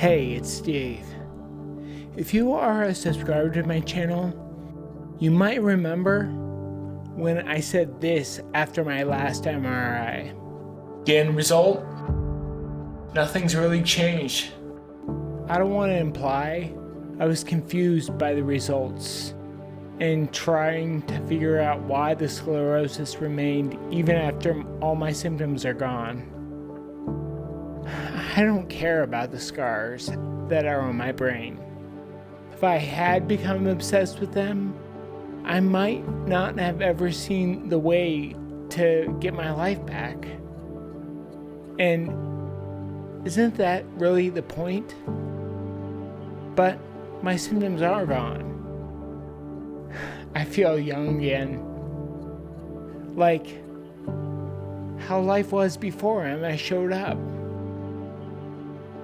Hey, it's Steve. If you are a subscriber to my channel, you might remember when I said this after my last MRI. The end result? Nothing's really changed. I don't want to imply I was confused by the results and trying to figure out why the sclerosis remained even after all my symptoms are gone. I don't care about the scars that are on my brain. If I had become obsessed with them, I might not have ever seen the way to get my life back. And isn't that really the point? But my symptoms are gone. I feel young again. Like how life was before I showed up.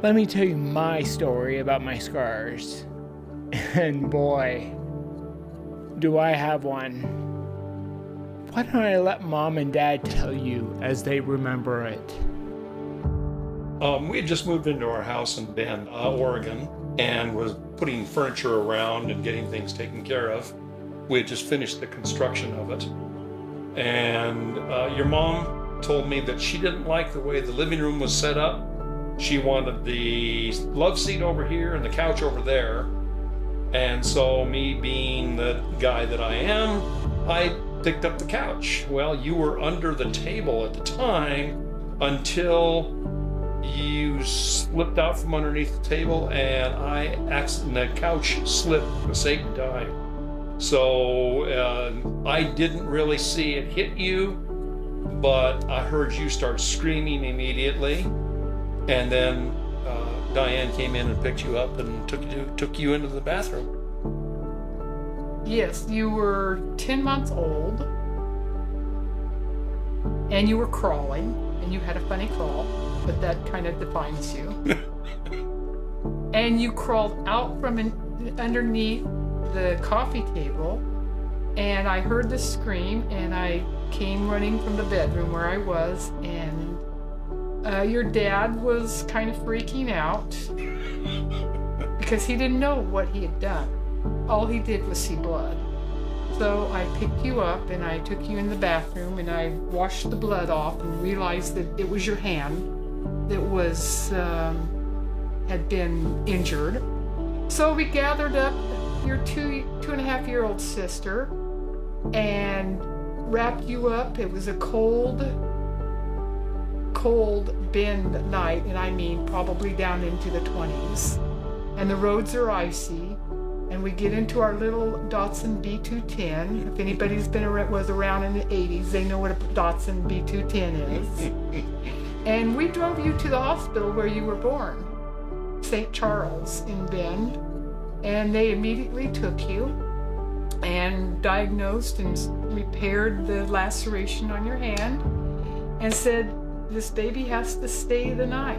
Let me tell you my story about my scars. And boy, do I have one. Why don't I let Mom and Dad tell you as they remember it? We had just moved into our house in Bend, Oregon, and was putting furniture around and getting things taken care of. We had just finished the construction of it. And your mom told me that she didn't like the way the living room was set up. She wanted the love seat over here and the couch over there. And so me being the guy that I am, I picked up the couch. Well, you were under the table at the time until you slipped out from underneath the table and the couch slipped, the Satan died. So I didn't really see it hit you, but I heard you start screaming immediately. And then Diane came in and picked you up and took you into the bathroom. Yes, you were 10 months old, and you were crawling, and you had a funny crawl, but that kind of defines you. And you crawled out from underneath the coffee table, and I heard the scream, and I came running from the bedroom where I was, and your dad was kind of freaking out because he didn't know what he had done. All he did was see blood. So I picked you up and I took you in the bathroom and I washed the blood off and realized that it was your hand that was had been injured. So we gathered up your two and a half year old sister and wrapped you up. It was a cold Bend night, and I mean probably down into the 20s, and the roads are icy, and we get into our little Datsun B210. If anybody's was around in the 80s, they know what a Datsun B210 is. And we drove you to the hospital where you were born, St. Charles in Bend, and they immediately took you and diagnosed and repaired the laceration on your hand and said, this baby has to stay the night.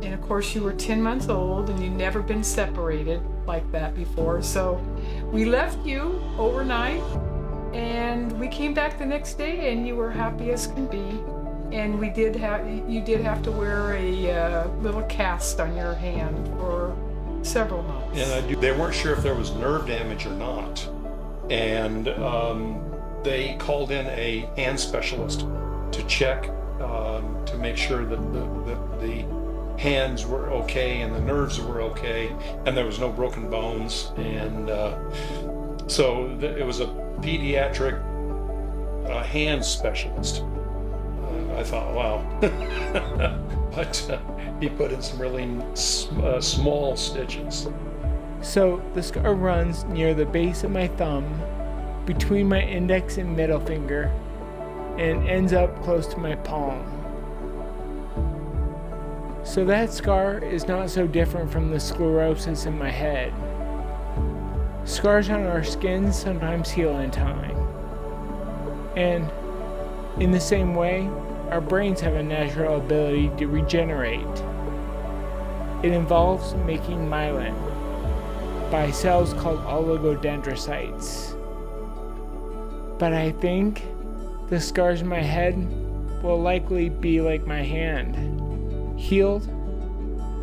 And of course you were 10 months old and you'd never been separated like that before. So we left you overnight and we came back the next day and you were happy as can be. And you did have to wear a little cast on your hand for several months. And they weren't sure if there was nerve damage or not. And they called in a hand specialist to check to make sure that the hands were okay and the nerves were okay and there was no broken bones. And so it was a pediatric hand specialist. I thought, wow. But he put in some really small stitches. So the scar runs near the base of my thumb, between my index and middle finger, and ends up close to my palm. So that scar is not so different from the sclerosis in my head. Scars on our skin sometimes heal in time. And in the same way, our brains have a natural ability to regenerate. It involves making myelin by cells called oligodendrocytes. But I think the scars in my head will likely be like my hand, healed,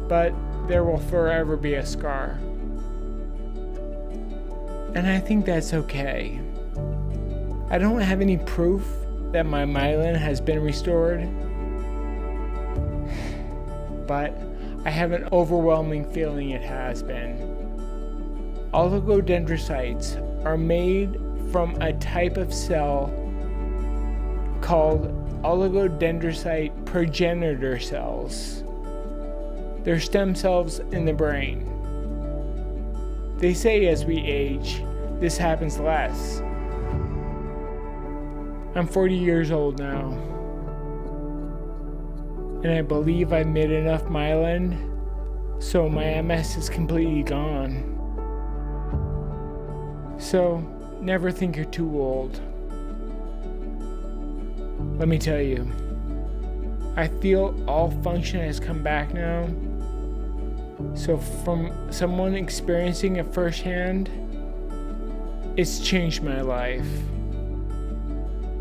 but there will forever be a scar. And I think that's okay. I don't have any proof that my myelin has been restored, but I have an overwhelming feeling it has been. Oligodendrocytes are made from a type of cell called oligodendrocyte progenitor cells. They're stem cells in the brain. They say as we age, this happens less. I'm 40 years old now, and I believe I've made enough myelin so my MS is completely gone. So, never think you're too old. Let me tell you, I feel all function has come back now. So from someone experiencing it firsthand, it's changed my life.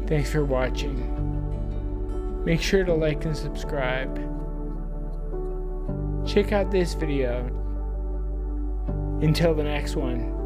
Thanks for watching. Make sure to like and subscribe. Check out this video. Until the next one.